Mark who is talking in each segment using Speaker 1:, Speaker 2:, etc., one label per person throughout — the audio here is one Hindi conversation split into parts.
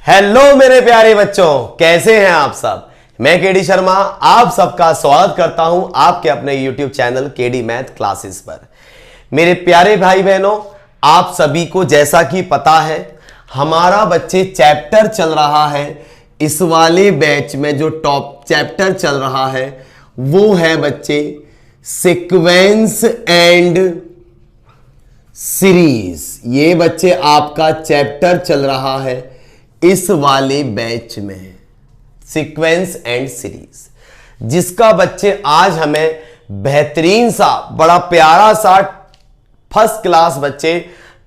Speaker 1: हेलो मेरे प्यारे बच्चों, कैसे हैं आप सब। मैं केडी शर्मा आप सबका स्वागत करता हूं आपके अपने YouTube channel KD math classes पर। मेरे प्यारे भाई बहनों, आप सभी को जैसा कि पता है हमारा बच्चे चैप्टर चल रहा है। इस वाले बैच में जो टॉप चैप्टर चल रहा है वो है बच्चे सीक्वेंस एंड सीरीज। ये बच्चे आपका चैप्टर चल रहा है इस वाले बैच में, सीक्वेंस एंड सीरीज, जिसका बच्चे आज हमें बेहतरीन सा बड़ा प्यारा सा फर्स्ट क्लास बच्चे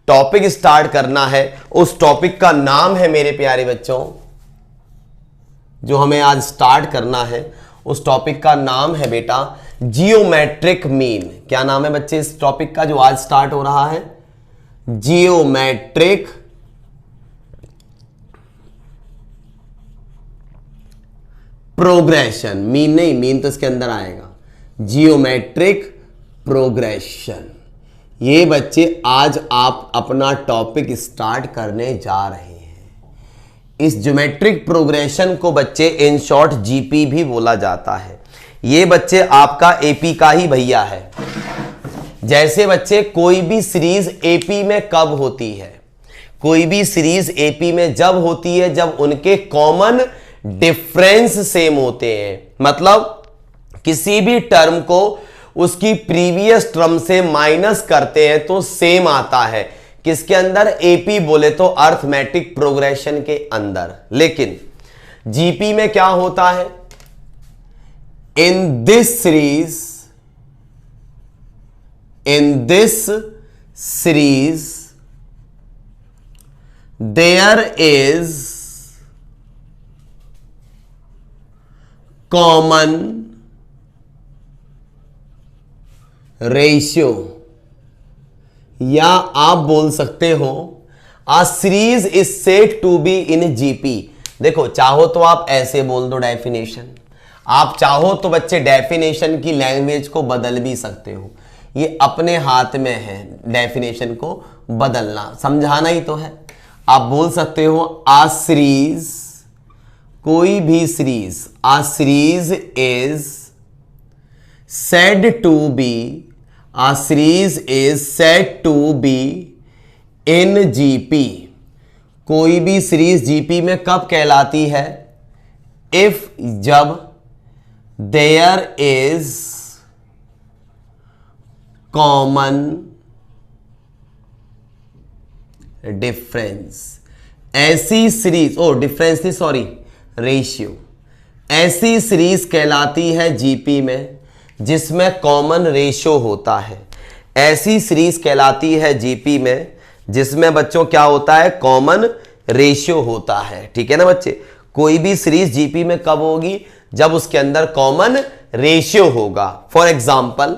Speaker 1: टॉपिक स्टार्ट करना है। उस टॉपिक का नाम है मेरे प्यारे बच्चों, जो हमें आज स्टार्ट करना है उस टॉपिक का नाम है बेटा जियोमेट्रिक मीन। क्या नाम है बच्चे इस टॉपिक का जो आज स्टार्ट हो रहा है? Geometric progression. मीन नहीं, मीन तो इसके अंदर आएगा। जियोमेट्रिक प्रोग्रेशन, ये बच्चे आज आप अपना टॉपिक स्टार्ट करने जा रहे हैं। इस ज्योमेट्रिक प्रोग्रेशन को बच्चे इन शॉर्ट जीपी भी बोला जाता है। ये बच्चे आपका एपी का ही भैया है। जैसे बच्चे कोई भी सीरीज एपी में कब होती है? कोई भी सीरीज एपी में जब होती है जब उनके कॉमन डिफरेंस सेम होते हैं। मतलब किसी भी टर्म को उसकी प्रीवियस टर्म से माइनस करते हैं तो सेम आता है। किसके अंदर? एपी बोले तो अर्थमेटिक प्रोग्रेशन के अंदर। लेकिन जीपी में क्या होता है? In this series there is common ratio, या आप बोल सकते हो a series is said to be in GP. देखो, चाहो तो आप ऐसे बोल दो डेफिनेशन, आप चाहो तो बच्चे डेफिनेशन की लैंग्वेज को बदल भी सकते हो। ये अपने हाथ में है डेफिनेशन को बदलना, समझाना ही तो है। आप बोल सकते हो आ सीरीज, कोई भी सीरीज, आ series is said to be, a series is said to be in GP। कोई भी सीरीज जीपी में कब कहलाती है? if, जब there is common difference। ऐसी सीरीज, डिफरेंस नहीं, सॉरी, रेशियो। ऐसी सीरीज कहलाती है जीपी में जिसमें कॉमन रेशियो होता है। ऐसी सीरीज कहलाती है जीपी में जिसमें बच्चों क्या होता है? कॉमन रेशियो होता है। ठीक है ना बच्चे? कोई भी सीरीज जीपी में कब होगी? जब उसके अंदर कॉमन रेशियो होगा। फॉर एग्जाम्पल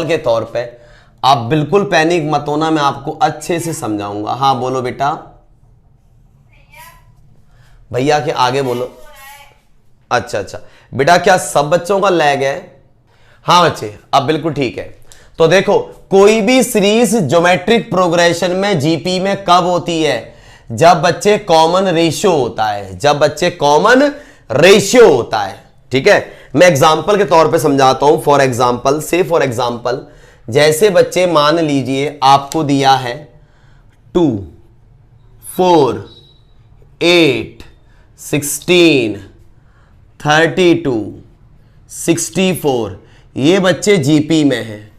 Speaker 1: के तौर पे आप बिल्कुल पैनिक मत होना, मैं आपको अच्छे से समझाऊंगा। हाँ बोलो बेटा, भैया के आगे बोलो। अच्छा बेटा, क्या सब बच्चों का लैग है? हाँ बच्चे, अब बिल्कुल ठीक है। तो देखो, कोई भी सीरीज ज्योमेट्रिक प्रोग्रेशन में जीपी में कब होती है? जब बच्चे कॉमन रेशियो होता है, जब बच्चे कॉमन रेशियो होता है। ठीक है, मैं एग्जांपल के तौर पे समझाता हूं। फॉर एग्जांपल, जैसे बच्चे मान लीजिए आपको दिया है 2, 4, 8, 16, 32, 64, ये बच्चे जीपी में हैं।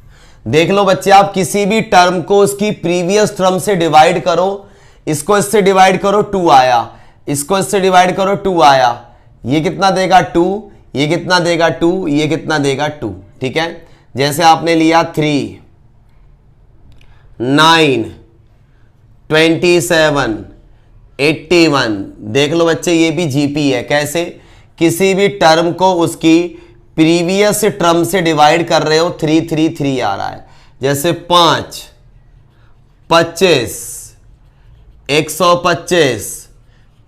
Speaker 1: देख लो बच्चे, आप किसी भी टर्म को उसकी प्रीवियस टर्म से डिवाइड करो, इसको इससे डिवाइड करो 2 आया, इसको इससे डिवाइड करो 2 आया। ये कितना देगा? 2। ये कितना देगा? 2। ये कितना देगा? 2। ठीक है, जैसे आपने लिया 3, 9, 27, 81। देख लो बच्चे, ये भी जीपी है। कैसे? किसी भी टर्म को उसकी प्रीवियस टर्म से डिवाइड कर रहे हो, 3, 3, 3 आ रहा है। जैसे 5, 25, 125,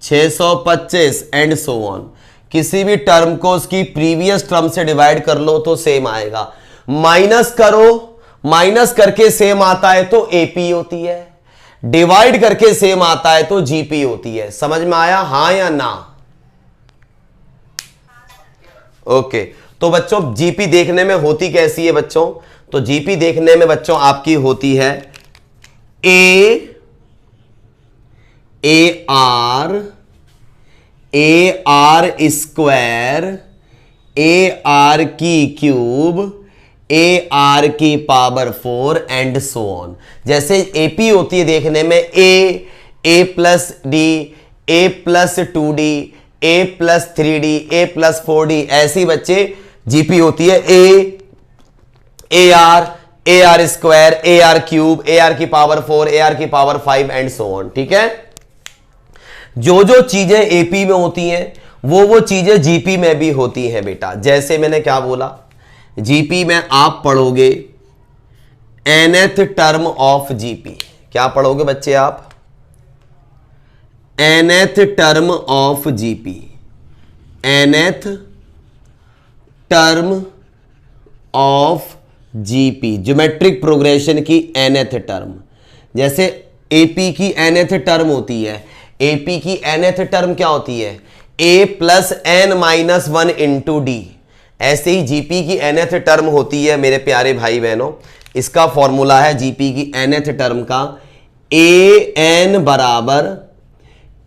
Speaker 1: 625 एंड सो ऑन। किसी भी टर्म को उसकी प्रीवियस टर्म से डिवाइड कर लो तो सेम आएगा। माइनस करो, माइनस करके सेम आता है तो एपी होती है। डिवाइड करके सेम आता है तो जीपी होती है। समझ में आया, हां या ना? ओके तो बच्चों जीपी देखने में होती कैसी है बच्चों? तो जीपी देखने में बच्चों आपकी होती है A R square A R की क्यूब ए आर की पावर 4 एंड सो ऑन। जैसे एपी होती है देखने में ए प्लस डी, ए प्लस 2d, ए प्लस 3d, ए प्लस 4d, ऐसी बच्चे जीपी होती है A R square A R cube A R की पावर 4 ए आर की पावर 5 एंड सो ऑन। ठीक है, जो जो चीजें एपी में होती हैं वो चीजें जीपी में भी होती हैं बेटा। जैसे मैंने क्या बोला, जीपी में आप पढ़ोगे nth टर्म ऑफ जीपी। क्या पढ़ोगे बच्चे आप? nth term of GP, nth term of GP, geometric progression की nth टर्म। जैसे एपी की nth टर्म होती है, एपी की nth टर्म क्या होती है? a plus n minus 1 into D. ऐसे ही जीपी की nth टर्म होती है मेरे प्यारे भाई बहनों, इसका फॉर्मूला है जीपी की nth टर्म का ए एन बराबर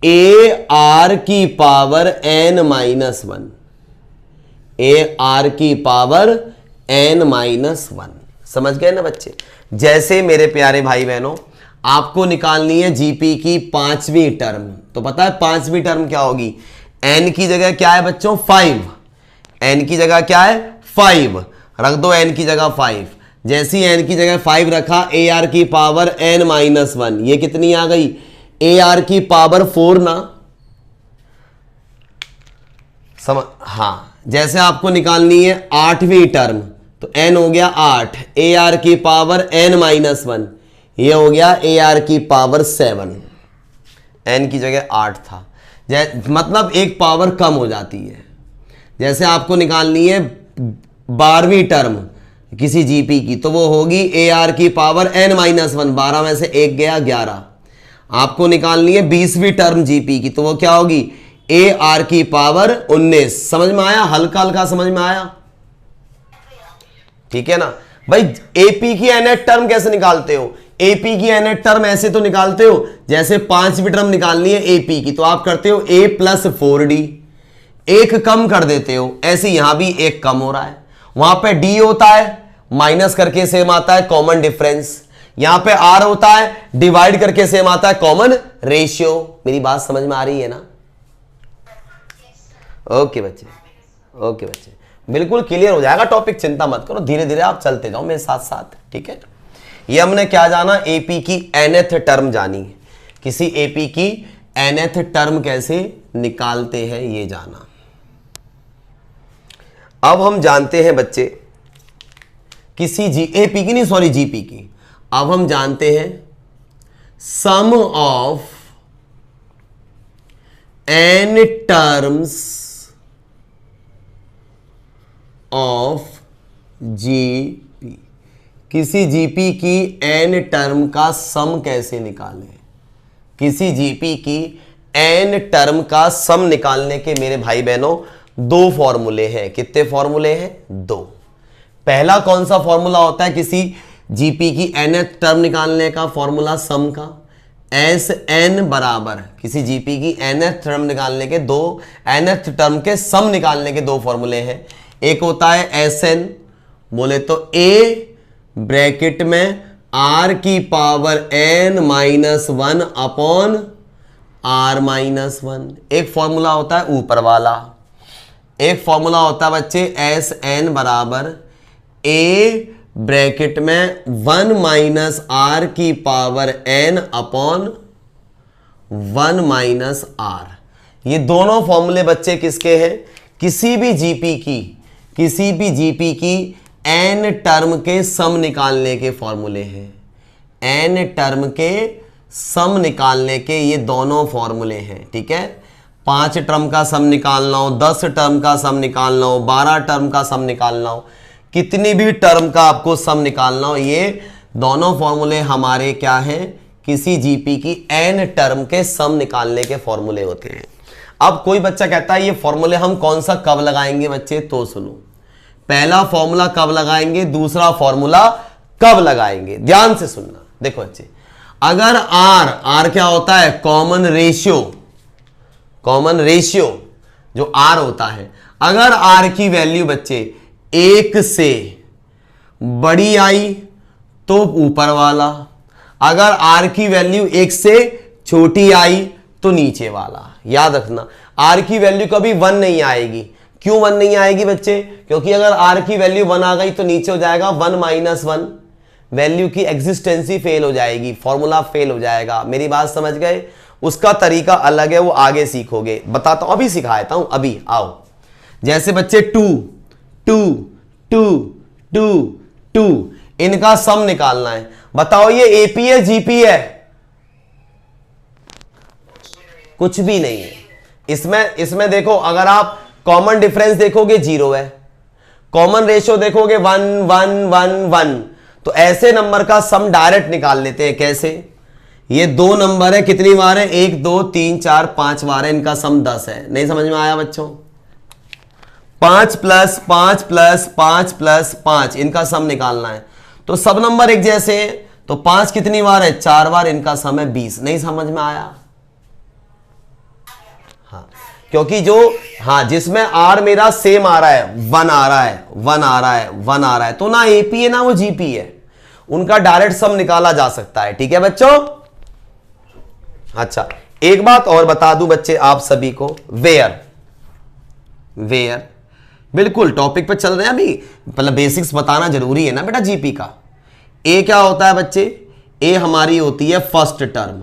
Speaker 1: ए आर की power n minus 1, A R की पावर n माइनस 1। समझ गए ना बच्चे? जैसे मेरे प्यारे भाई बहनों आपको निकालनी है जीपी की पांचवी टर्म, तो पता है पांचवी टर्म क्या होगी? n की जगह क्या है बच्चों? 5। n की जगह क्या है? 5 रख दो, n की जगह 5। जैसी n की जगह 5 रखा, ए आर की पावर n माइनस 1, ये कितनी आ गई? ए आर की पावर 4 ना। समझ? हाँ, जैसे आपको निकालनी है आठवीं टर्म, तो n हो गया 8, ए आर की पावर n माइनस 1, ये हो गया ए आर की पावर 7। n की जगह 8 था, मतलब एक पावर कम हो जाती है। जैसे आपको निकालनी है 12वीं टर्म किसी जीपी की, तो वो होगी ए आर की पावर n माइनस 1, 12 में से 1 गया 11। आपको निकालनी है 20वीं टर्म जीपी की, तो वो क्या होगी? ए आर की पावर 19। समझ में आया? हल्का हल्का समझ में आया? ठीक है ना भाई। एपी की nth टर्म कैसे निकालते हो? एपी की nth टर्म ऐसे तो निकालते हो, जैसे पांचवी टर्म निकालनी है एपी की, तो आप करते हो a प्लस 4d, एक कम कर देते हो। ऐसे यहां भी एक कम हो रहा है, वहां पे d होता है माइनस करके सेम आता है कॉमन डिफरेंस, यहां पे r होता है डिवाइड करके सेम आता है कॉमन रेशियो। मेरी बात समझ में आ रही है ना? ओके बच्चे, ओके बच्चे, बिल्कुल क्लियर हो जाएगा टॉपिक, चिंता मत करो, धीरे धीरे आप चलते जाओ मेरे साथ साथ। ठीक है, ये हमने क्या जाना? एपी की nth टर्म जानी है, किसी एपी की nth टर्म कैसे निकालते हैं ये जाना। अब हम जानते हैं बच्चे किसी एपी की नहीं, सॉरी जीपी की। अब हम जानते हैं sum of n terms of GP. किसी जीपी की n टर्म का सम कैसे निकालें? किसी जीपी की n टर्म का सम निकालने के मेरे भाई बहनों दो फॉर्मूले हैं। कितने फॉर्मूले हैं? दो। पहला कौन सा फॉर्मूला होता है किसी जीपी की nth टर्म निकालने का? फॉर्मूला सम का, एस एन बराबर किसी जीपी की nth टर्म निकालने के दो, nth टर्म के सम निकालने के दो फॉर्मूले हैं। एक होता है एस एन, बोले तो a ब्रैकेट में r की power n minus 1 upon r minus 1। एक फॉर्मूला होता है ऊपर वाला, एक फॉर्मूला होता है बच्चे एस एन बराबर a ब्रैकेट में 1 माइनस r की power n upon 1 minus r। ये दोनों फॉर्मूले बच्चे किसके हैं? किसी भी जीपी की n टर्म के सम निकालने के फॉर्मूले हैं। n टर्म के सम निकालने के ये दोनों फॉर्मूले हैं। ठीक है, 5 टर्म का सम निकालना हो, 10 टर्म का सम निकालना हो, 12 टर्म का सम निकालना हो, कितनी भी टर्म का आपको सम निकालना हो, ये दोनों फॉर्मूले हमारे क्या हैं? किसी जीपी की n टर्म के सम निकालने के फॉर्मूले होते हैं। अब कोई बच्चा कहता है ये फॉर्मूले हम कौन सा कब लगाएंगे बच्चे, तो सुनो, पहला फॉर्मूला कब लगाएंगे, दूसरा फॉर्मूला कब लगाएंगे, ध्यान से सुनना। देखो बच्चे, अगर R क्या होता है, कॉमन रेशियो, कॉमन रेशियो जो R होता है, अगर R की वैल्यू बच्चे 1 से बड़ी आई तो ऊपर वाला, अगर R की वैल्यू 1 से छोटी आई तो नीचे वाला। याद रखना, R की वैल्यू कभी 1 नहीं आएगी। क्यों 1 नहीं आएगी बच्चे, क्योंकि अगर R की वैल्यू 1 आ गई तो नीचे हो जाएगा 1 - 1, वैल्यू की एग्जिस्टेंसी फेल हो जाएगी, फॉर्मूला फेल हो जाएगा। मेरी बात समझ गए? उसका तरीका अलग है, वो आगे सीखोगे, बताता हूं, अभी सिखाता हूं, अभी आओ। जैसे बच्चे 2 2 2 2 2 इनका सम निकालना है, बताओ ये एपी है जीपी है? कुछ भी नहीं है। इसमें देखो, अगर आप कॉमन डिफरेंस देखोगे 0 है, कॉमन रेशियो देखोगे 1 1 1 1, तो ऐसे नंबर का सम डायरेक्ट निकाल लेते हैं। कैसे? ये 2 नंबर है, कितनी बार है, 1 2 3 4 5 बार है, इनका सम 10 है। नहीं समझ में आया बच्चों? 5 + 5 + 5 + 5 इनका सम निकालना है। तो सब नंबर एक जैसे हैं, तो 5 कितनी बार है, 4 बार, इनका सम है 20। नहीं समझ में आया? हाँ, क्योंकि जो, हाँ, जिसमें R मेरा सेम आ रहा है, 1 आ रहा है, 1 आ रहा है, 1 आ रहा है, तो ना एपी है ना वो जीपी है, उनका डायरेक्ट सम निकाला जा सकता है। ठीक है बच्चों? अच्छा, एक बात और बता दूं बच्चे आप सभी को, वेयर बिल्कुल टॉपिक पे चल रहे हैं अभी, मतलब बेसिक्स बताना जरूरी है ना बेटा जीपी का। ए क्या होता है बच्चे, ए हमारी होती है फर्स्ट टर्म,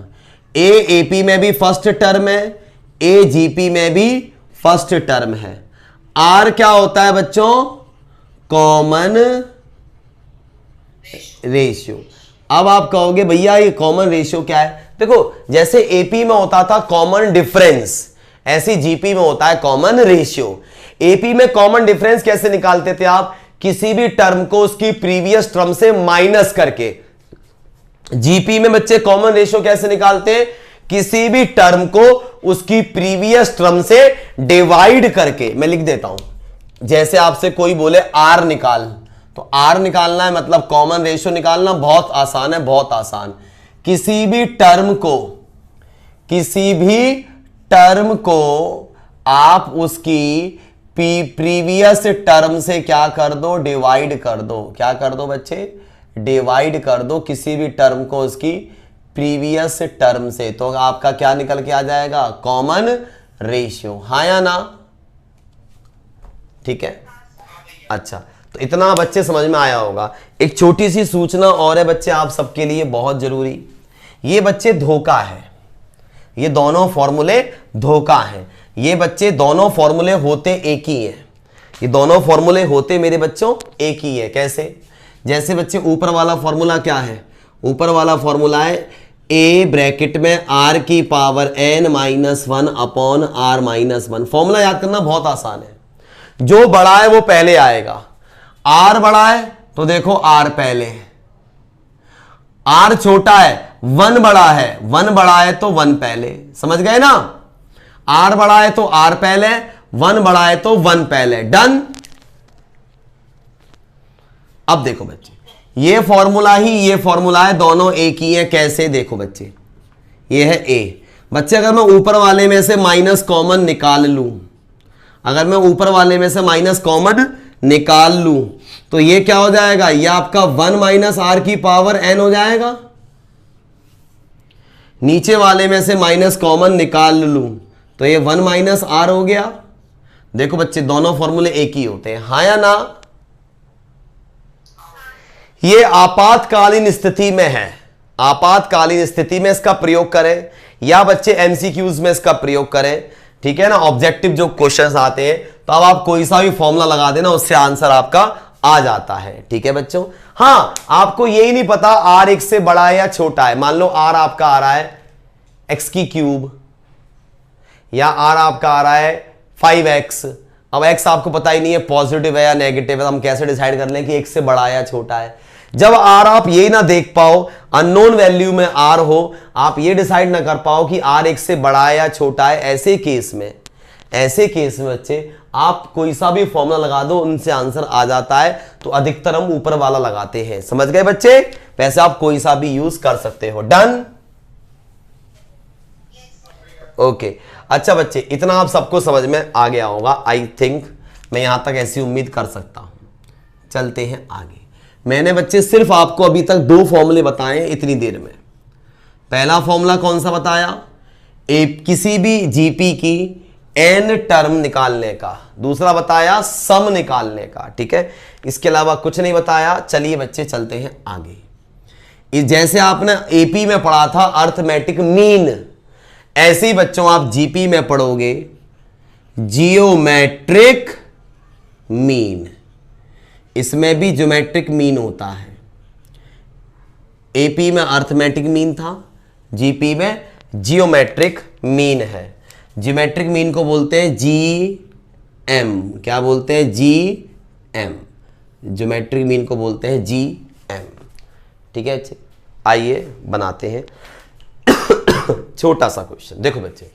Speaker 1: ए एपी में भी फर्स्ट टर्म है, ए जीपी में भी फर्स्ट टर्म है। आर क्या होता है बच्चों, कॉमन रेशियो। अब आप कहोगे भैया ये कॉमन रेशियो क्या है? देखो, जैसे एपी में होता था कॉमन डिफरेंस, ऐसी जीपी में होता है कॉमन रेशियो। एपी में कॉमन डिफरेंस कैसे निकालते थे आप, किसी भी टर्म को उसकी प्रीवियस टर्म से माइनस करके। जीपी में बच्चे कॉमन रेशियो कैसे निकालते हैं, किसी भी टर्म को उसकी प्रीवियस टर्म से डिवाइड करके। मैं लिख देता हूं, जैसे आपसे कोई बोले आर निकाल, तो आर निकालना है मतलब कॉमन रेशियो निकालना बहुत आसान है, बहुत आसान। किसी भी टर्म को आप उसकी प्रीवियस टर्म से क्या कर दो, डिवाइड कर दो। क्या कर दो बच्चे, डिवाइड कर दो किसी भी टर्म को उसकी प्रीवियस टर्म से, तो आपका क्या निकल के आ जाएगा, कॉमन रेशियो। हाँ या ना? ठीक है, अच्छा, तो इतना बच्चे समझ में आया होगा। एक छोटी सी सूचना और है बच्चे आप सबके लिए बहुत जरूरी, ये बच्चे धोखा है, ये दोनों फॉर्मूले धोखा हैं। ये बच्चे दोनों फॉर्मूले होते एक ही हैं, ये दोनों फॉर्मूले होते मेरे बच्चों एक ही है। कैसे? जैसे बच्चे ऊपर वाला फॉर्मूला क्या है, ऊपर वाला फॉर्मूला है a ब्रैकेट में r की power n - 1 upon r - 1। Formula याद करना बहुत आसान है, जो बड़ा है वो पहले आएगा। r बड़ा है तो देखो r पहले, r छोटा है, 1 बड़ा है, 1 बड़ा है तो 1 पहले। समझ गए ना? r बड़ा है तो r पहले, 1 बड़ा है तो 1 पहले। डन? अब देखो बच्चे, ये फॉर्मूला है, दोनों एक ही है। कैसे? देखो बच्चे, ये है a। बच्चे अगर मैं ऊपर वाले में से माइनस कॉमन निकाल लूं, अगर मैं ऊपर वाले में से माइनस कॉमन निकाल लूं तो ये क्या हो जाएगा, ये आपका 1 - r की पावर n हो जाएगा। नीचे वाले में से माइनस कॉमन निकाल लूं तो ये 1 - r हो गया। देखो बच्चे, दोनों फॉर्मूले एक ही होते हैं। हाँ या ना? ये आपातकालीन स्थिति में है, आपातकालीन स्थिति में इसका प्रयोग करें, या बच्चे एमसीक्यूज में इसका प्रयोग करें। ठीक है ना? ऑब्जेक्टिव जो क्वेश्चंस आते हैं तो अब आप कोई सा भी फॉर्मूला लगा देना, उससे आंसर आपका आ जाता है। ठीक है बच्चों? हाँ, आपको यही नहीं पता r 1 से बड़ा है या छोटा है। मान लो r आपका आ रहा है x³ या r आपका आ रहा है 5x। अब x आपको पता ही नहीं है पॉजिटिव है या नेगेटिव है, तो हम कैसे डिसाइड कर लें कि 1 से बड़ा है या छोटा है? जब आर आप ये ना देख पाओ, अननोन वैल्यू में आर हो, आप ये डिसाइड ना कर पाओ कि आर एक से बड़ा है या छोटा है, ऐसे केस में बच्चे आप कोई सा भी फॉर्मूला लगा दो, उनसे आंसर आ जाता है। तो अधिकतर हम ऊपर वाला लगाते हैं, समझ गए बच्चे? वैसे आप कोई सा भी यूज कर सकते हो। डन? ओके अच्छा बच्चे, इतना आप सबको समझ में आ गया होगा आई थिंक, मैं यहां तक ऐसी उम्मीद कर सकता हूं। चलते हैं आगे। मैंने बच्चे सिर्फ आपको अभी तक 2 फॉर्मूले बताए इतनी देर में। पहला फॉर्मूला कौन सा बताया? किसी भी जीपी की एन टर्म निकालने का। दूसरा बताया सम निकालने का, ठीक है? इसके अलावा कुछ नहीं बताया। चलिए बच्चे चलते हैं आगे। जैसे आपने एपी में पढ़ा था अर्थमेटिक मीन, ऐसे ही बच्चों आप जीपी में पढ़ोगे जियोमेट्रिक मीन। इसमें भी ज्योमेट्रिक मीन होता है। एपी में अर्थमेटिक मीन था, जीपी में जियोमेट्रिक मीन है। जियोमेट्रिक मीन को बोलते हैं जी एम। क्या बोलते हैं? G M. ज्योमेट्रिक मीन को बोलते हैं जी एम, ठीक है बच्चे? आइए बनाते हैं छोटा सा क्वेश्चन। देखो बच्चे,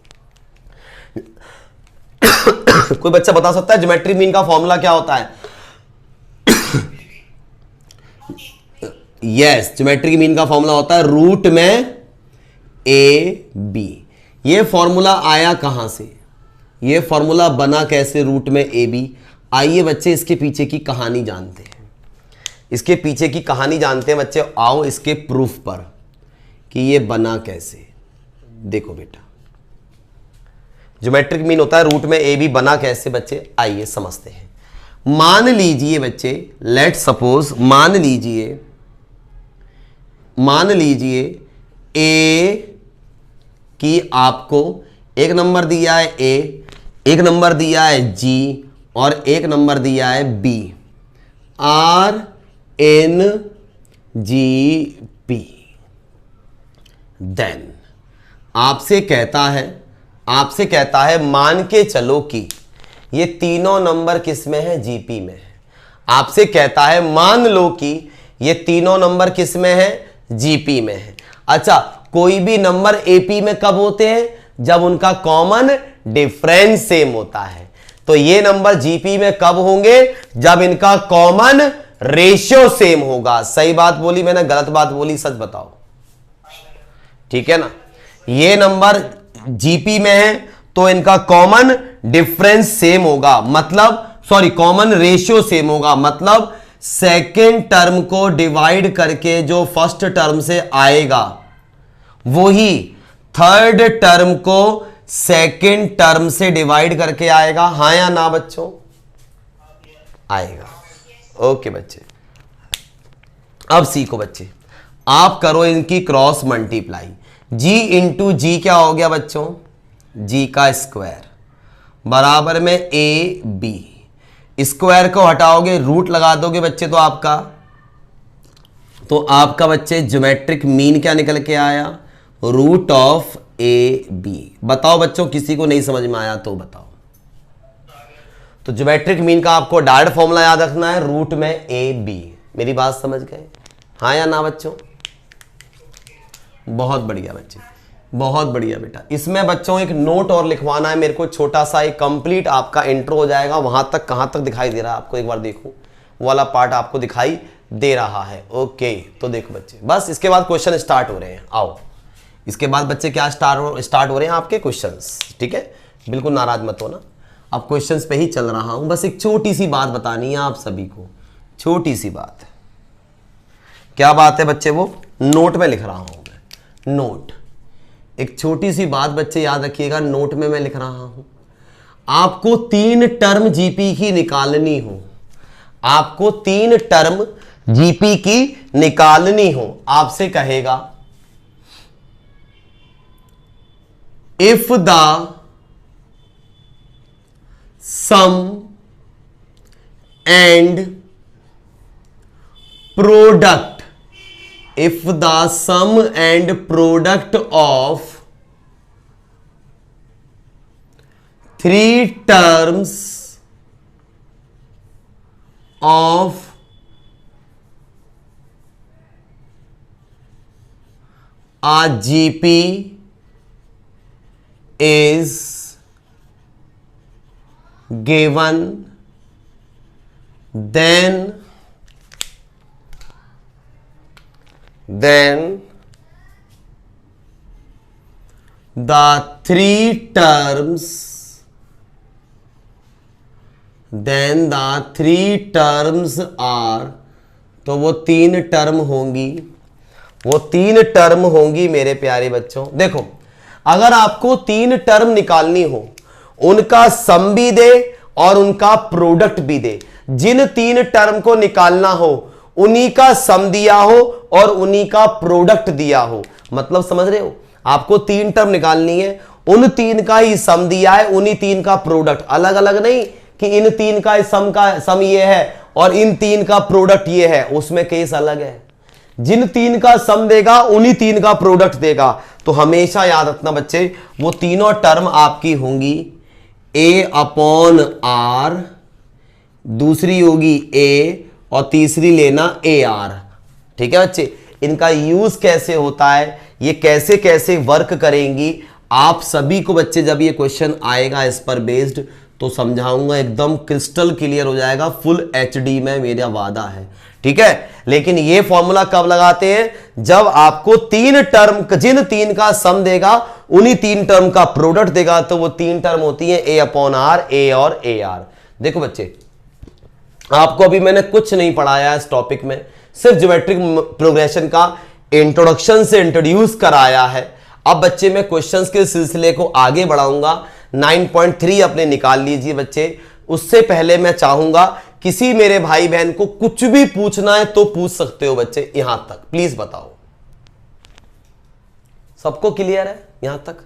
Speaker 1: कोई बच्चा बता सकता है ज्योमेट्रिक मीन का फॉर्मूला क्या होता है? यस, ज्योमेट्रिक मीन का फॉर्मूला होता है रूट में ए बी। ये फॉर्मूला आया कहां से? ये फॉर्मूला बना कैसे रूट में ए बी? आइए बच्चे इसके पीछे की कहानी जानते हैं। इसके पीछे की कहानी जानते हैं बच्चे। आओ इसके प्रूफ पर कि ये बना कैसे। देखो बेटा, ज्योमेट्रिक मीन होता है रूट में ए बी। बना कैसे बच्चे? आइए समझते हैं। मान लीजिए बच्चे, लेट सपोज, मान लीजिए ए की आपको एक नंबर दिया है ए, एक नंबर दिया है जी, और एक नंबर दिया है B. Are in G P. Then आपसे कहता है मान के चलो कि ये तीनों नंबर किस में है? जीपी में है। आपसे कहता है मान लो कि ये तीनों नंबर किस में है? जीपी में है। अच्छा, कोई भी नंबर एपी में कब होते हैं? जब उनका कॉमन डिफरेंस सेम होता है। तो ये नंबर जीपी में कब होंगे? जब इनका कॉमन रेशियो सेम होगा। सही बात बोली मैंने, गलत बात बोली? सच बताओ, ठीक है ना? ये नंबर जीपी में है तो इनका कॉमन डिफरेंस सेम होगा, मतलब सॉरी कॉमन रेशियो सेम होगा। मतलब सेकेंड टर्म को डिवाइड करके जो फर्स्ट टर्म से आएगा वही थर्ड टर्म को सेकेंड टर्म से डिवाइड करके आएगा। हाँ या ना बच्चों? आएगा। ओके बच्चे, अब सीखो बच्चे, आप करो इनकी क्रॉस मल्टीप्लाई। जी इंटू जी क्या हो गया बच्चों? जी का स्क्वायर बराबर में ए बी। स्क्वायर को हटाओगे, रूट लगा दोगे बच्चे, तो आपका बच्चे ज्योमेट्रिक मीन क्या निकल के आया? Root of A B. बताओ बच्चों, किसी को नहीं समझ में आया तो बताओ। तो ज्योमेट्रिक मीन का आपको डायरेक्ट फॉर्मूला याद रखना है, रूट में ए बी। मेरी बात समझ गए? हाँ या ना बच्चों? बहुत बढ़िया बच्चे, बहुत बढ़िया बेटा। इसमें बच्चों एक नोट और लिखवाना है मेरे को, छोटा सा, एक कंप्लीट आपका इंट्रो हो जाएगा। वहां तक कहां तक दिखाई दे रहा है आपको? एक बार देखो, वो वाला पार्ट आपको दिखाई दे रहा है? ओके, तो देखो बच्चे, बस इसके बाद क्वेश्चन स्टार्ट हो रहे हैं। आओ, इसके बाद बच्चे क्या स्टार्ट हो रहे हैं आपके क्वेश्चंस, ठीक है? बिल्कुल नाराज मत होना, अब क्वेश्चंस पे ही चल रहा हूं। बस एक छोटी सी बात बतानी है आप सभी को, छोटी सी बात। क्या बात है बच्चे? वो नोट में लिख रहा हूं मैं, नोट। एक छोटी सी बात बच्चे याद रखिएगा, नोट में मैं लिख रहा हूं। आपको 3 टर्म जीपी की निकालनी हो, आपको 3 टर्म जीपी की निकालनी हो, आपसे कहेगा if the sum and product, if the sum and product of 3 terms of a GP is given, then the three terms are, तो वो तीन टर्म होंगी मेरे प्यारे बच्चों। देखो, अगर आपको तीन टर्म निकालनी हो, उनका सम भी दे और उनका प्रोडक्ट भी दे, जिन तीन टर्म को निकालना हो उन्हीं का सम दिया हो और उन्हीं का प्रोडक्ट दिया हो, मतलब समझ रहे हो, आपको तीन टर्म निकालनी है, उन तीन का ही सम दिया है, उन्हीं तीन का प्रोडक्ट, अलग अलग नहीं कि इन तीन का सम ये है और इन तीन का प्रोडक्ट ये है, उसमें केस अलग है। जिन तीन का सम देगा उन्हीं तीन का प्रोडक्ट देगा। तो हमेशा याद रखना बच्चे, वो तीनों टर्म आपकी होंगी A/R, दूसरी होगी A और तीसरी लेना AR। ठीक है बच्चे, इनका यूज कैसे होता है, ये कैसे कैसे वर्क करेंगी, आप सभी को बच्चे जब ये क्वेश्चन आएगा इस पर बेस्ड तो समझाऊंगा, एकदम क्रिस्टल क्लियर हो जाएगा, फुल HD में, मेरा वादा है। ठीक है, लेकिन ये फॉर्मूला कब लगाते हैं, जब आपको तीन टर्म, जिन तीन का सम देगा उन्हीं तीन टर्म का प्रोडक्ट देगा, तो वो तीन टर्म होती है A/R, A और AR। देखो बच्चे, आपको अभी मैंने कुछ नहीं पढ़ाया इस टॉपिक में, सिर्फ ज्योमेट्रिक प्रोग्रेशन का इंट्रोडक्शन से इंट्रोड्यूस कराया है। अब बच्चे मैं क्वेश्चंस के सिलसिले को आगे बढ़ाऊंगा। 9.3 अपने निकाल लीजिए बच्चे। उससे पहले मैं चाहूंगा किसी मेरे भाई बहन को कुछ भी पूछना है तो पूछ सकते हो बच्चे, यहां तक प्लीज बताओ, सबको क्लियर है यहां तक?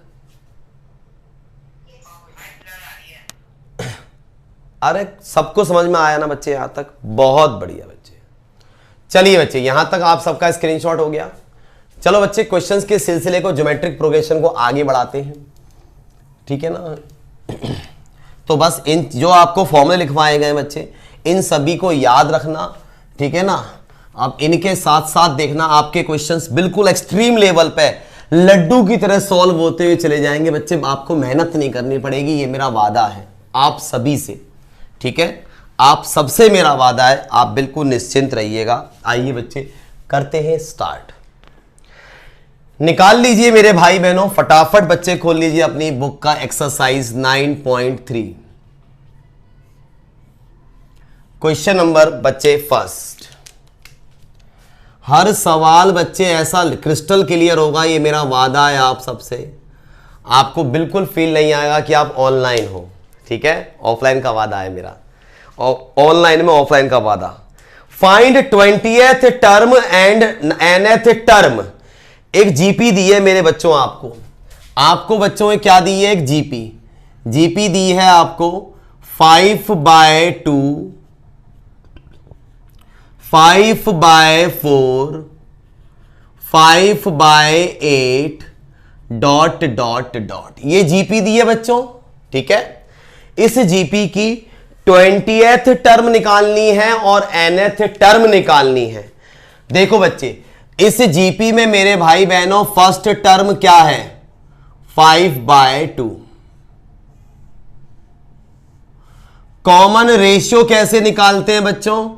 Speaker 1: अरे सबको समझ में आया ना बच्चे यहां तक? बहुत बढ़िया बच्चे। चलिए बच्चे, यहां तक आप सबका स्क्रीनशॉट हो गया। चलो बच्चे, क्वेश्चंस के सिलसिले को, ज्योमेट्रिक प्रोग्रेशन को आगे बढ़ाते हैं। ठीक है ना? तो बस इन जो आपको फॉर्मूले लिखवाए गए बच्चे, इन सभी को याद रखना। ठीक है ना? अब इनके साथ साथ देखना आपके क्वेश्चंस बिल्कुल एक्सट्रीम लेवल पे लड्डू की तरह सॉल्व होते हुए चले जाएंगे बच्चे। आपको मेहनत नहीं करनी पड़ेगी, ये मेरा वादा है आप सभी से। ठीक है, आप सबसे मेरा वादा है, आप बिल्कुल निश्चिंत रहिएगा। आइए बच्चे, करते हैं स्टार्ट। निकाल लीजिए मेरे भाई बहनों, फटाफट बच्चे खोल लीजिए अपनी बुक का एक्सरसाइज 9.3। क्वेश्चन नंबर बच्चे फर्स्ट। हर सवाल बच्चे ऐसा क्रिस्टल क्लियर होगा, ये मेरा वादा है आप सबसे। आपको बिल्कुल फील नहीं आएगा कि आप ऑनलाइन हो। ठीक है, ऑफलाइन का वादा है मेरा, ऑनलाइन में ऑफलाइन का वादा। Find 20th term and nth term. एक जीपी दी है मेरे बच्चों, आपको बच्चों में क्या दी है? एक जीपी दी है आपको 5/2, 5/4, 5/8 ... ये जीपी दी है बच्चों। ठीक है, इस जीपी की 20th टर्म निकालनी है और nth टर्म निकालनी है। देखो बच्चे, इस जीपी में मेरे भाई बहनों फर्स्ट टर्म क्या है? 5/2। कॉमन रेशियो कैसे निकालते हैं बच्चों?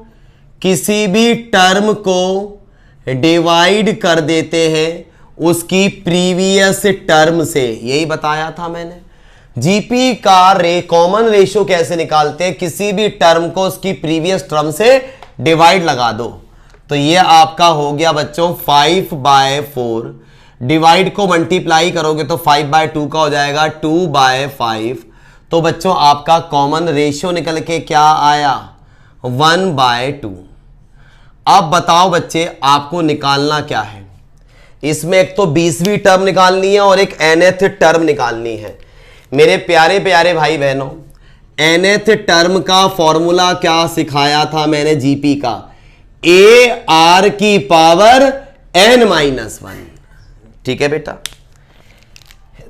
Speaker 1: किसी भी टर्म को डिवाइड कर देते हैं उसकी प्रीवियस टर्म से, यही बताया था मैंने। जीपी का कॉमन रेशियो कैसे निकालते हैं? किसी भी टर्म को उसकी प्रीवियस टर्म से डिवाइड लगा दो। तो ये आपका हो गया बच्चों 5/4, डिवाइड को मल्टीप्लाई करोगे तो 5/2 का हो जाएगा 2/5। तो बच्चों आपका कॉमन रेशियो निकल के क्या आया? 1/2। अब बताओ बच्चे, आपको निकालना क्या है? इसमें एक तो 20वीं टर्म निकालनी है और एक nth टर्म निकालनी है। मेरे प्यारे प्यारे भाई बहनों, nth टर्म का फॉर्मूला क्या सिखाया था मैंने जीपी का? AR की पावर n-1। ठीक है बेटा,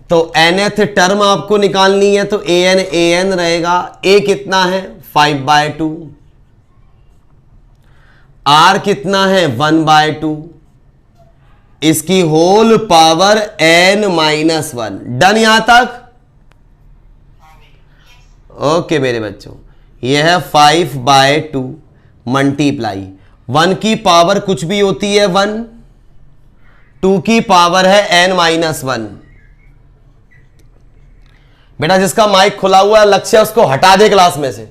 Speaker 1: तो nth टर्म आपको निकालनी है तो an रहेगा। A कितना है? 5/2। R कितना है? 1/2। इसकी होल पावर n-1। डन यहां तक? ओके मेरे बच्चों, यह है 5/2 मल्टीप्लाई 1 की पावर कुछ भी होती है 1, 2 की पावर है n-1। बेटा जिसका माइक खुला हुआ है लक्ष्य उसको हटा दे क्लास में से,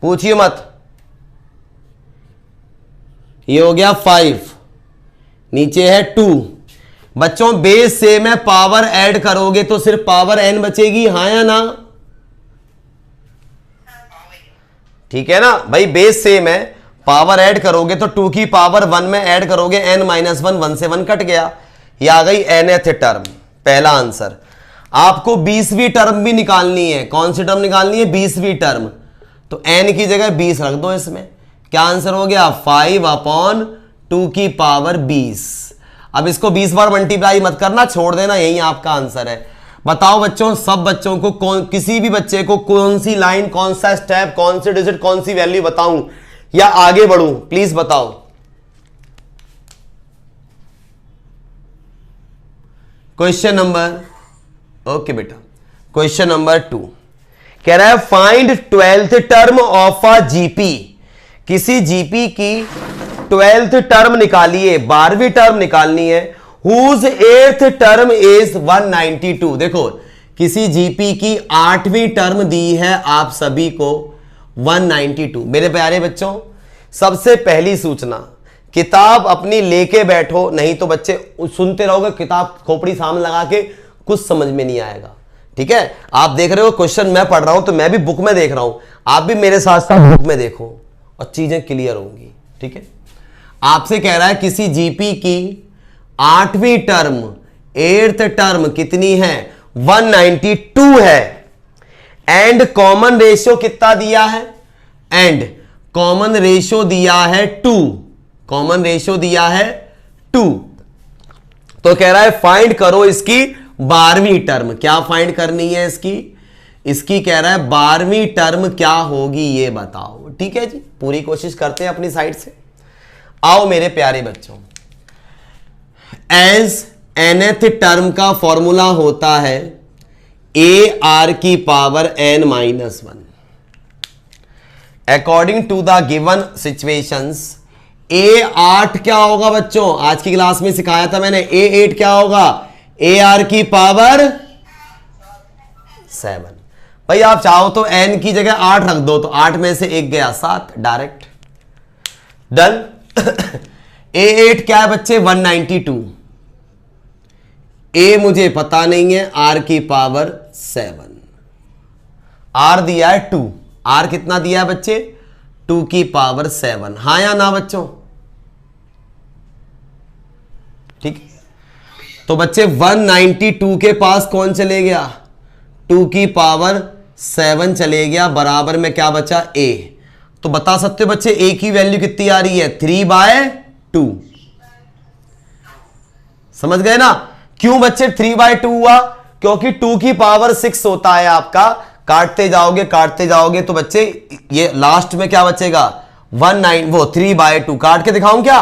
Speaker 1: पूछिए मत। ये हो गया 5, नीचे है 2। बच्चों बेस से में पावर ऐड करोगे तो सिर्फ पावर n बचेगी, हाँ या ना? ठीक है ना भाई, बेस सेम है, पावर ऐड करोगे तो 2 की पावर 1 में ऐड करोगे n-1, 1 से 1 कट गया, ये आ गई nth टर्म। पहला आंसर। आपको 20वीं टर्म भी निकालनी है। कौन सी टर्म निकालनी है? 20वीं टर्म। तो n की जगह 20 रख दो इसमें। क्या आंसर हो गया? 5/2 की पावर 20। अब इसको 20 बार मल्टीप्लाई मत करना, छोड़ देना, यही आपका आंसर है। बताओ बच्चों, सब बच्चों को किसी भी बच्चे को कौन सी लाइन, कौन सा स्टेप, कौन से डिजिट, कौन सी वैल्यू बताऊं या आगे बढ़ूं? प्लीज बताओ। क्वेश्चन नंबर, ओके बेटा, क्वेश्चन नंबर 2 कह रहा है find 12th term of a GP. किसी जीपी की 12th टर्म निकालिए, 12वीं टर्म निकालनी है। Whose 8th term is 192। देखो किसी जीपी की 8वीं टर्म दी है आप सभी को 192। मेरे प्यारे बच्चों, सबसे पहली सूचना, किताब अपनी लेके बैठो, नहीं तो बच्चे सुनते रहोगे किताब खोपड़ी सामने लगा के, कुछ समझ में नहीं आएगा। ठीक है, आप देख रहे हो क्वेश्चन मैं पढ़ रहा हूं तो मैं भी बुक में देख रहा हूं, आप भी मेरे साथ साथ बुक में देखो और चीजें क्लियर होंगी। ठीक है, आपसे कह रहा है किसी जीपी की 8वीं टर्म, 8th टर्म कितनी है? 192 है। एंड कॉमन रेशियो कितना दिया है? एंड कॉमन रेशियो दिया है 2। कॉमन रेशियो दिया है 2। तो कह रहा है फाइंड करो इसकी 12वीं टर्म। क्या फाइंड करनी है इसकी? इसकी कह रहा है 12वीं टर्म क्या होगी ये बताओ। ठीक है जी, पूरी कोशिश करते हैं अपनी साइड से। आओ मेरे प्यारे बच्चों, एज nth टर्म का फॉर्मूला होता है AR की power n-1। According to the given situations A8 क्या होगा बच्चों? आज की क्लास में सिखाया था मैंने। A8 क्या होगा? AR की पावर 7। भाई आप चाहो तो n की जगह 8 रख दो, तो 8 में से 1 गया 7, डायरेक्ट डन। A8 क्या है बच्चे? 192। A मुझे पता नहीं है, R की पावर 7। R दिया है 2। R कितना दिया है बच्चे? 2 की पावर 7। हाँ या ना बच्चों? ठीक, तो बच्चे 192 के पास कौन चले गया? 2 की पावर 7 चले गया, बराबर में क्या बचा? A। तो बता सकते हो बच्चे A की वैल्यू कितनी आ रही है? 3/2। समझ गए ना? क्यों बच्चे 3/2 हुआ? क्योंकि 2 की पावर 6 होता है आपका। काटते जाओगे तो बच्चे ये लास्ट में क्या बचेगा? 3/2। काट के दिखाऊं क्या?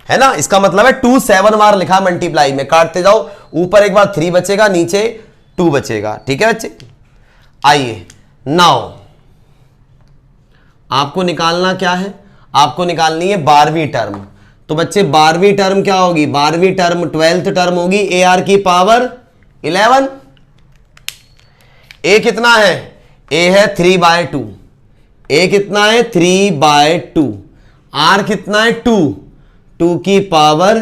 Speaker 1: है ना, इसका मतलब है 2 7 बार लिखा मल्टीप्लाई में। काटते जाओ, ऊपर एक बार 3 बचेगा, नीचे 2 बचेगा। ठीक है बच्चे, आइए नाउ आपको निकालना क्या है? आपको निकालनी है 12वीं टर्म। तो बच्चे 12वीं टर्म क्या होगी? 12वीं टर्म 12th टर्म होगी AR की पावर 11। A कितना है? A है 3/2। A कितना है? 3/2। R कितना है? 2। 2 की पावर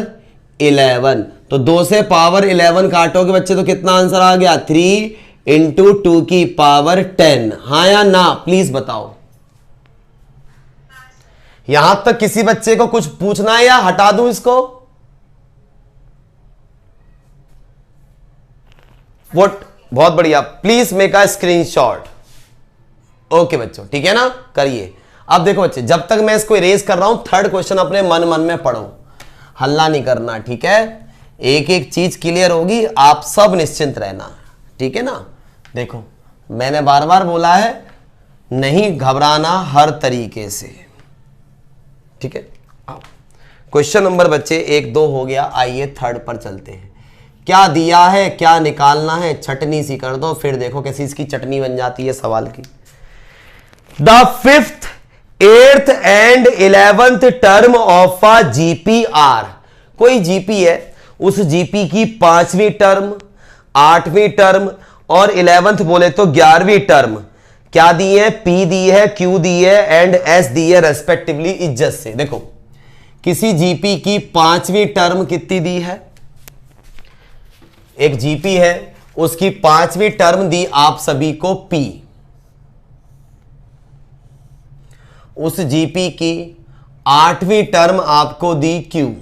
Speaker 1: 11। तो 2 से पावर 11 काटोगे बच्चे तो कितना आंसर आ गया? 3 × 2 की पावर 10। हाँ या ना? प्लीज बताओ। यहां तक किसी बच्चे को कुछ पूछना है या हटा दूं इसको? बहुत बढ़िया, please make a screenshot. Okay बच्चों, ठीक है ना, करिए। अब देखो बच्चे, जब तक मैं इसको इरेज कर रहा हूं, थर्ड क्वेश्चन अपने मन मन में पढ़ो, हल्ला नहीं करना। ठीक है, एक एक चीज क्लियर होगी, आप सब निश्चिंत रहना। ठीक है ना? देखो मैंने बार बार बोला है, नहीं घबराना हर तरीके से। ठीक है। क्वेश्चन नंबर बच्चे 1-2 हो गया, आइए थर्ड पर चलते हैं। क्या दिया है, क्या निकालना है, छटनी सी कर दो, फिर देखो कैसी इसकी चटनी बन जाती है सवाल की। The 5th, 8th and 11th term of a GPR. कोई जीपी है, उस जीपी की 5वीं टर्म, 8वीं टर्म और 11th बोले तो 11वीं टर्म क्या दी है, पी दी है, क्यू दी है एंड एस दी है रेस्पेक्टिवली इज्जत से। देखो किसी जीपी की 5वीं टर्म कितनी दी है, एक जीपी है उसकी 5वीं टर्म दी आप सभी को पी, उस जीपी की 8वीं टर्म आपको दी क्यू,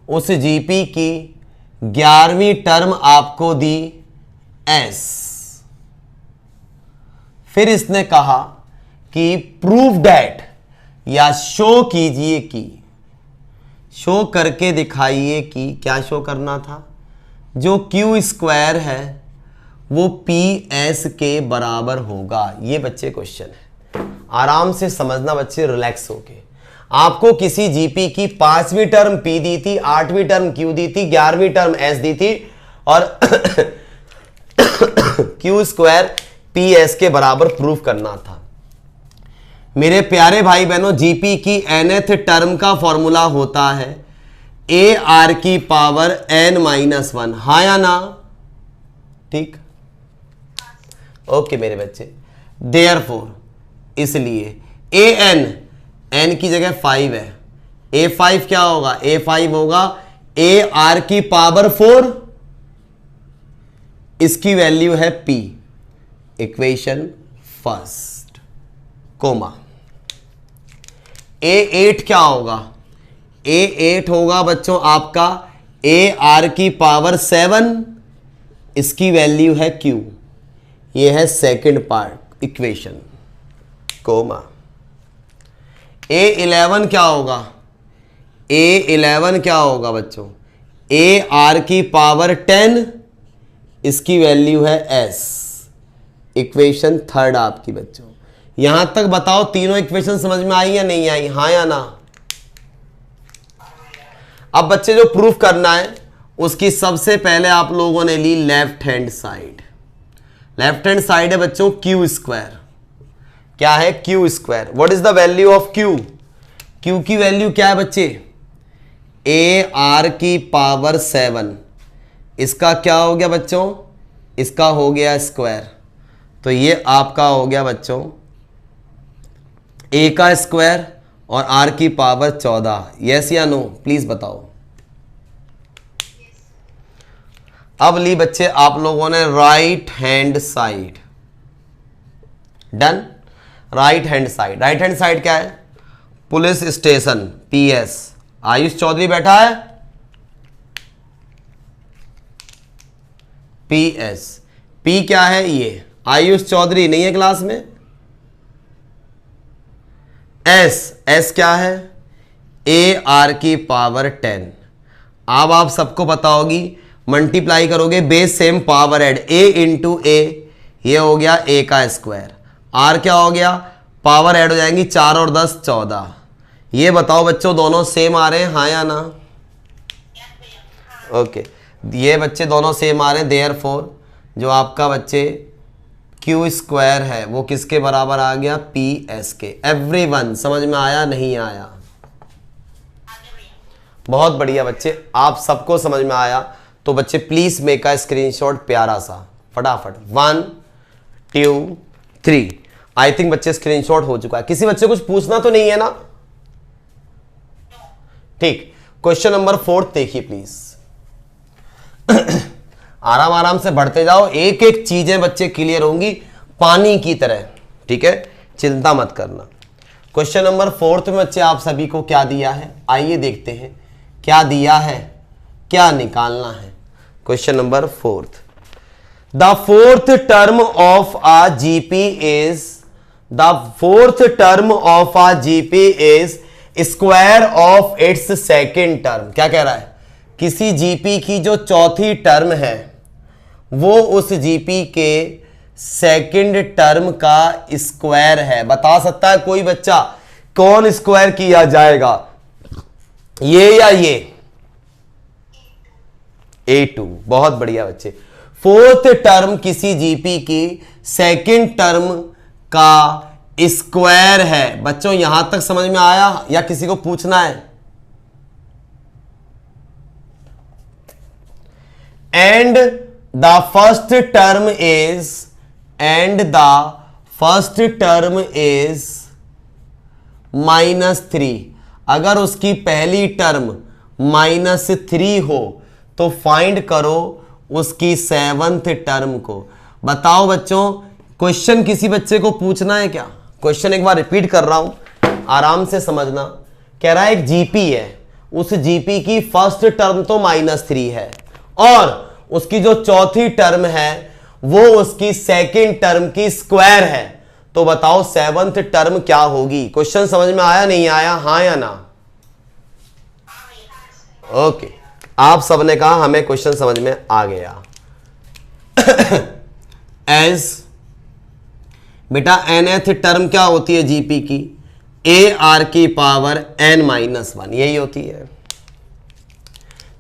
Speaker 1: उस जीपी की 11वीं टर्म आपको दी एस। फिर इसने कहा कि प्रूव डैट, या शो कीजिए कि, शो करके दिखाइए कि, क्या शो करना था, जो क्यू स्क्वायर है वो पी एस के बराबर होगा। ये बच्चे क्वेश्चन है, आराम से समझना बच्चे, रिलैक्स होके। आपको किसी जीपी की 5वीं टर्म पी दी थी, 8वीं टर्म क्यू दी थी, 11वीं टर्म एस दी थी और क्यू स्क्वायर पी एस के बराबर प्रूफ करना था। मेरे प्यारे भाई बहनों, जीपी की nth टर्म का फॉर्मूला होता है ए आर की पावर n-1, हाँ या ना? ठीक, ओके मेरे बच्चे। देयरफॉर इसलिए ए एन की जगह 5 है, A5 क्या होगा, A5 होगा ए आर की पावर 4, इसकी वैल्यू है P, equation first, coma. A8 क्या होगा, A8 होगा बच्चों आपका ए आर की पावर 7, इसकी वैल्यू है Q, ये है second part equation, coma. A11 क्या होगा, A11 क्या होगा बच्चों, ए आर की पावर 10, इसकी वैल्यू है S, इक्वेशन थर्ड आपकी बच्चों। यहां तक बताओ तीनों इक्वेशन समझ में आई या नहीं आई, हाँ या ना? अब बच्चे जो प्रूफ करना है उसकी सबसे पहले आप लोगों ने ली left hand side. Left hand side है बच्चों क्यू स्क्वायर, क्या है Q square. What is the value of Q, Q की वैल्यू क्या है बच्चे, ए आर की पावर 7, इसका क्या हो गया बच्चों, इसका हो गया स्क्वायर, तो ये आपका हो गया बच्चों ए का स्क्वायर और आर की पावर 14। यस या नो प्लीज बताओ। अब ली बच्चे आप लोगों ने right hand side, done. Right hand side, right hand side क्या है, police station PS, Ayush Chaudhary बैठा है पीएस, पी क्या है ये, आयुष चौधरी नहीं है क्लास में, एस क्या है, ए आर की पावर 10। अब आप सबको पता होगी, मल्टीप्लाई करोगे बेस सेम पावर एड, ए इंटू ए, ये हो गया ए का स्क्वायर, आर क्या हो गया, पावर ऐड हो जाएंगी 4 और 10 14। ये बताओ बच्चों दोनों सेम आ रहे हैं, हाँ या ना? ओके, ये बच्चे दोनों सेम आ रहे हैं, देयरफॉर जो आपका बच्चे क्यू स्क्वायर है वो किसके बराबर आ गया, पी एस के। एवरीवन समझ में आया नहीं आया? बहुत बढ़िया बच्चे, आप सबको समझ में आया तो बच्चे प्लीज मेक अ स्क्रीनशॉट प्यारा सा फटाफट, 1 2 3। आई थिंक बच्चे स्क्रीनशॉट हो चुका है। किसी बच्चे कुछ पूछना तो नहीं है ना? ठीक, क्वेश्चन नंबर 4 देखिए प्लीज। आराम आराम से बढ़ते जाओ, एक एक चीजें बच्चे क्लियर होंगी पानी की तरह, ठीक है, चिंता मत करना। क्वेश्चन नंबर 4 में बच्चे आप सभी को क्या दिया है, आइए देखते हैं क्या दिया है, क्या निकालना है। Question number 4, the fourth term of a GP is, the fourth term of a GP is square of its second term. क्या कह रहा है, किसी जीपी की जो चौथी टर्म है वो उस जीपी के सेकंड टर्म का स्क्वायर है। बता सकता है कोई बच्चा कौन स्क्वायर किया जाएगा, ये या ये? A2। बहुत बढ़िया बच्चे। फोर्थ टर्म किसी जीपी की सेकंड टर्म का स्क्वायर है। बच्चों यहां तक समझ में आया या किसी को पूछना है? And the first term is -3। अगर उसकी पहली टर्म -3 हो तो फाइंड करो उसकी सेवंथ टर्म को। बताओ बच्चों, क्वेश्चन किसी बच्चे को पूछना है क्या? क्वेश्चन एक बार रिपीट कर रहा हूं, आराम से समझना। कह रहा है एक जीपी है, उस जीपी की फर्स्ट टर्म तो -3 है और उसकी जो चौथी टर्म है वो उसकी सेकंड टर्म की स्क्वायर है। तो बताओ सेवंथ टर्म क्या होगी? क्वेश्चन समझ में आया नहीं आया, हाँ या ना? ओके, आप सबने कहा हमें क्वेश्चन समझ में आ गया। एज बेटा nth टर्म क्या होती है जीपी की? AR की पावर n-1 यही होती है।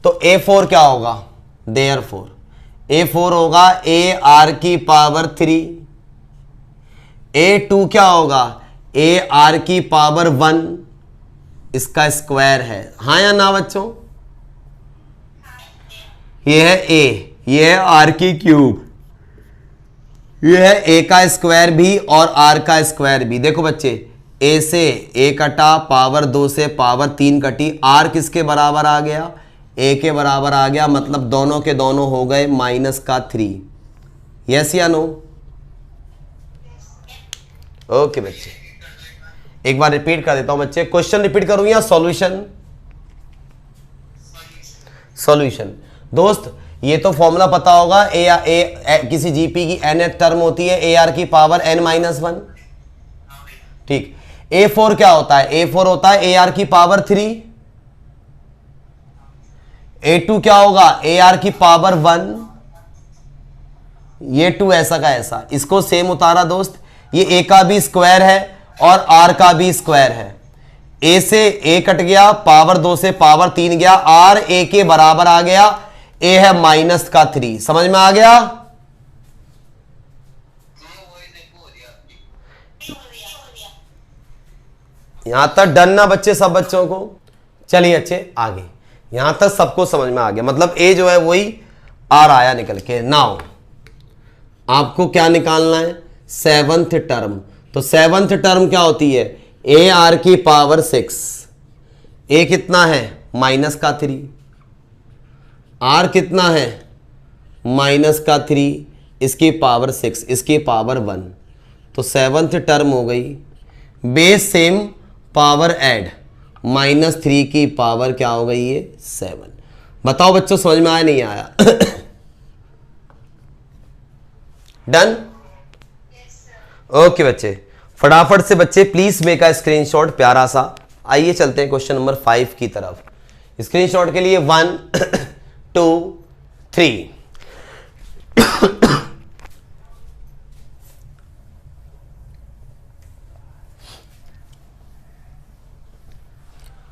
Speaker 1: तो A4 क्या होगा? Therefore A4 होगा AR की पावर 3। A2 क्या होगा? AR की पावर 1, इसका स्क्वायर है। हाँ या ना बच्चों? ये है A, ये है R की क्यूब, ये है A का स्क्वायर भी और R का स्क्वायर भी। देखो बच्चे, A से A कटा, पावर 2 से पावर 3 कटी, R किसके बराबर आ गया? A के बराबर आ गया, मतलब दोनों के दोनों हो गए -3। यस या नो? ओके बच्चे, एक बार रिपीट कर देता हूं बच्चे। क्वेश्चन रिपीट करूं या सॉल्यूशन? सॉल्यूशन। दोस्त ये तो फॉर्मूला पता होगा, किसी जीपी की nth टर्म होती है AR की पावर n-1। ठीक। A4 क्या होता है? A4 होता है AR की पावर 3। A2 क्या होगा? AR की पावर 1। ये 2 ऐसा का ऐसा, इसको सेम उतारा दोस्त। ये A का भी स्क्वायर है और R का भी स्क्वायर है। A से A कट गया, पावर 2 से पावर 3 गया, R A के बराबर आ गया। A है -3। समझ में आ गया? यहां तक डन ना बच्चे, सब बच्चों को? चलिए अच्छे, आगे यहां तक सबको समझ में आ गया। मतलब A जो है वही R आया निकल के। नाउ आपको क्या निकालना है? Seventh term. तो सेवंथ टर्म क्या होती है? AR की पावर 6। A कितना है? -3। R कितना है? -3। इसकी पावर 6, इसकी पावर 1। तो सेवंथ टर्म हो गई। बेस सेम, पावर ऐड, -3 की पावर क्या हो गई? ये 7। बताओ बच्चों समझ में आया नहीं आया? डन? ओके बच्चे, फटाफट से बच्चे प्लीज मेक अ स्क्रीनशॉट प्यारा सा। आइए चलते हैं क्वेश्चन नंबर 5 की तरफ। स्क्रीनशॉट के लिए 1 2 3।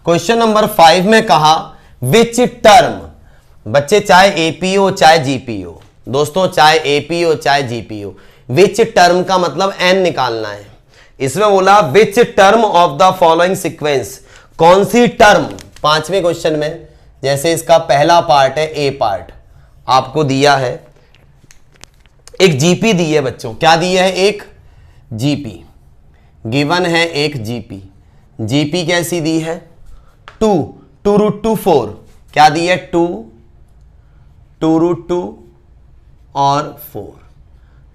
Speaker 1: क्वेश्चन नंबर 5 में कहा विच टर्म, बच्चे चाहे एपीओ चाहे जीपीओ, दोस्तों चाहे एपीओ चाहे जीपीओ, विच टर्म का मतलब एन निकालना है। इसमें बोला which term of the following sequence, कौन सी टर्म 5वें क्वेश्चन में, जैसे इसका पहला पार्ट है ए पार्ट आपको दिया है, एक जीपी दी है बच्चों, क्या दिया है? एक जीपी गिवन है, एक जीपी। जीपी कैसी दी है? 2√2 क्या दी है? 2√2 और 4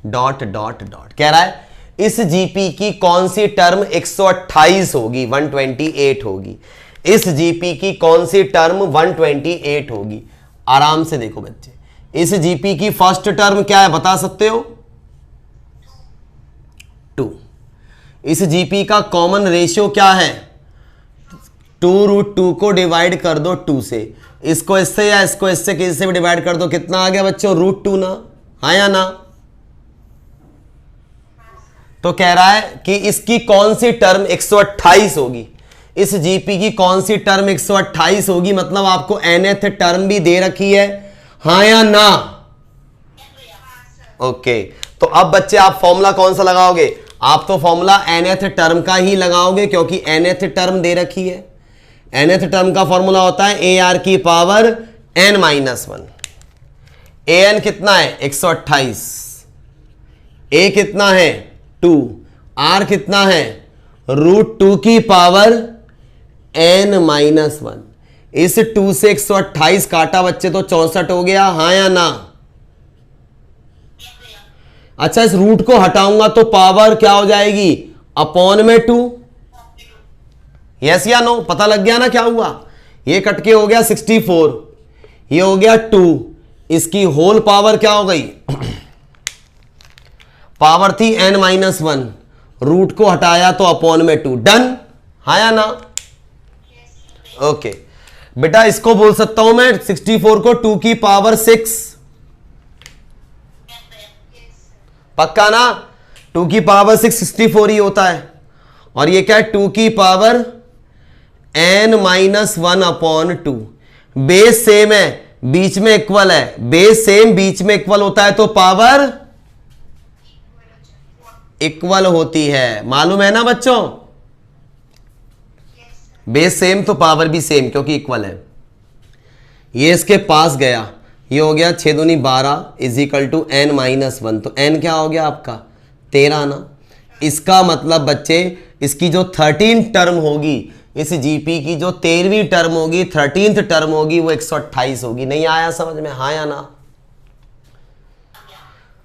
Speaker 1: डॉट डॉट डॉट। कह रहा है इस जीपी की कौन सी टर्म 128 होगी, 128 होगी। इस जीपी की कौन सी टर्म 128 होगी? आराम से देखो बच्चे, इस जीपी की फर्स्ट टर्म क्या है बता सकते हो? 2। इस जीपी का कॉमन रेशियो क्या है? 2√2 को डिवाइड कर दो 2 से, इसको इससे या इसको इससे, किसी से भी डिवाइड कर दो, कितना आ गया बच्चों? √2 ना, हाँ या ना? तो कह रहा है कि इसकी कौन सी टर्म 128 होगी, इस जीपी की कौन सी टर्म 128 होगी, मतलब आपको nth टर्म भी दे रखी है, हाँ या ना? ओके, तो अब बच्चे आप फॉर्मूला कौन सा लगाओगे? आप तो फॉर्मूला nth टर्म का ही लगाओगे क्योंकि nth टर्म दे रखी है। nth टर्म का फॉर्मूला होता है ए आर की पावर n माइनस 1। an कितना है? 128। a कितना है? 2। r कितना है? √2 की पावर n माइनस 1। इस 2 से 128 काटा बच्चे तो 64 हो गया, हाँ या ना? अच्छा, इस रूट को हटाऊंगा तो पावर क्या हो जाएगी? अपॉन में 2। यस या नो? पता लग गया ना क्या हुआ? ये कट के हो गया 64, ये हो गया 2, इसकी होल पावर क्या हो गई? पावर थी n माइनस 1, रूट को हटाया तो अपॉन में 2। डन, हाँ या ना? ओके बेटा, इसको बोल सकता हूं मैं 64 को 2 की पावर 6, पक्का ना? 2 की पावर 6 64 ही होता है, और ये क्या है? 2 की power n minus 1 upon 2। Base same है, बीच में इक्वल है, बेस सेम बीच में इक्वल होता है तो पावर इक्वल होती है, मालूम है ना बच्चों? बेस सेम तो पावर भी सेम क्योंकि इक्वल है। ये इसके पास गया, ये हो गया 6 दूनी 12 is equal to n minus 1, तो n क्या हो गया आपका? 13 ना? इसका मतलब बच्चे इसकी जो 13 टर्म होगी, इस जीपी की जो 13वीं टर्म होगी, 13th टर्म होगी, वो 128 होगी। नहीं आया समझ में, हाँ या ना?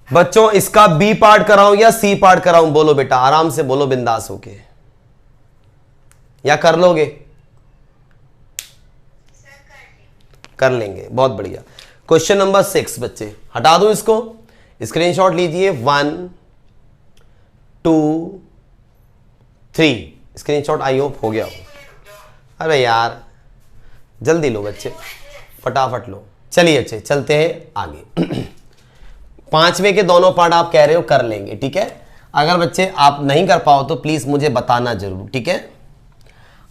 Speaker 1: बच्चों इसका बी पार्ट कराऊं या सी पार्ट कराऊं? बोलो बेटा, आराम से बोलो, बिंदास होके, या कर लोगे? कर लेंगे, बहुत बढ़िया। क्वेश्चन नंबर 6 बच्चे, हटा दूं इसको, स्क्रीनशॉट लीजिए। 1 2 3 स्क्रीनशॉट, आई होप हो गया हो। अरे यार जल्दी लो बच्चे, फटाफट लो। चलिए अच्छे, चलते हैं आगे। 5वें के दोनों पार्ट आप कह रहे हो कर लेंगे, ठीक है? अगर बच्चे आप नहीं कर पाओ तो प्लीज मुझे बताना जरूर, ठीक है?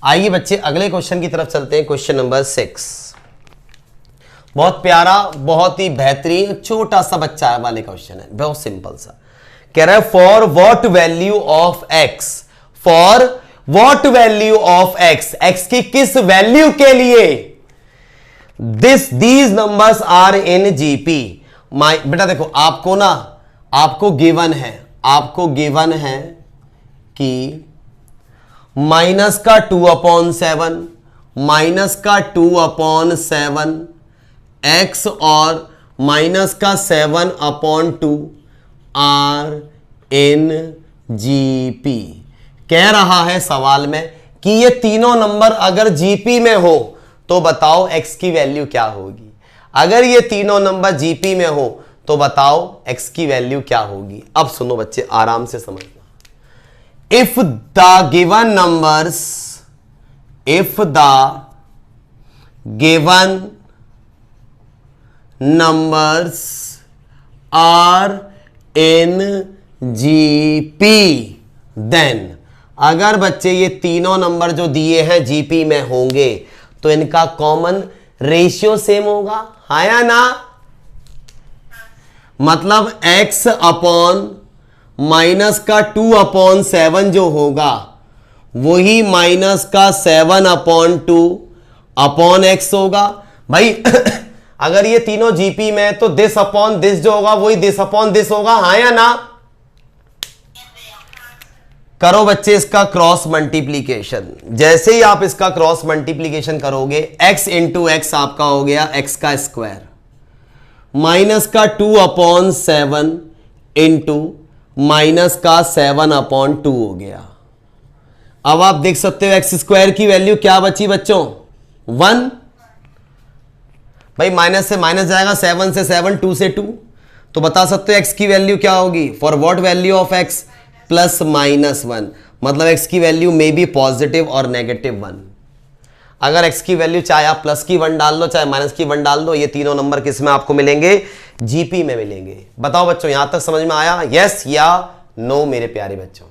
Speaker 1: आइए बच्चे अगले क्वेश्चन की तरफ चलते हैं। क्वेश्चन नंबर 6 बहुत प्यारा, बहुत ही बेहतरीन, छोटा सा बच्चा वाले क्वेश्चन है, बहुत सिंपल सा। कह रहा है for what value of x, for what value of x, x की किस वैल्यू के लिए these numbers are in GP. बेटा देखो, आपको ना, आपको गिवन है कि माइनस का 2/7, माइनस का 2/7 एक्स और माइनस का 7/2 आर इन जीपी। कह रहा है सवाल में कि ये तीनों नंबर अगर जीपी में हो तो बताओ एक्स की वैल्यू क्या होगी। अगर ये तीनों नंबर जीपी में हो तो बताओ एक्स की वैल्यू क्या होगी। अब सुनो बच्चे, आराम से समझना। If the given numbers, if the given numbers are in GP, then, अगर बच्चे ये तीनों नंबर जो दिए हैं जीपी में होंगे तो इनका कॉमन रेशियो सेम होगा, हाँ या ना? मतलब x अपॉन माइनस का 2/7 जो होगा वही माइनस का 7/2 अपॉन x होगा। भाई अगर ये तीनों जीपी में तो दिस अपॉन दिस जो होगा वही दिस अपॉन दिस होगा, हाँ या ना? करो बच्चे इसका क्रॉस मल्टीप्लीकेशन। जैसे ही आप इसका क्रॉस मल्टीप्लीकेशन करोगे, x इंटू एक्स आपका हो गया x का स्क्वायर, माइनस का 2/7 इंटू माइनस का 7/2 हो गया। अब आप देख सकते हो एक्स स्क्वायर की वैल्यू क्या बची बच्चों? 1। भाई माइनस से माइनस जाएगा, 7 से 7, 2 से 2, तो बता सकते हो एक्स की वैल्यू क्या होगी। For what value of x plus minus 1, मतलब एक्स की वैल्यू मे बी पॉजिटिव और नेगेटिव 1। अगर एक्स की वैल्यू चाहे आप प्लस की 1 डाल दो चाहे माइनस की 1 डाल दो, ये तीनों नंबर किस में आपको मिलेंगे? जीपी में मिलेंगे। बताओ बच्चों, यहां तक समझ में आया? यस या नो मेरे प्यारे बच्चों।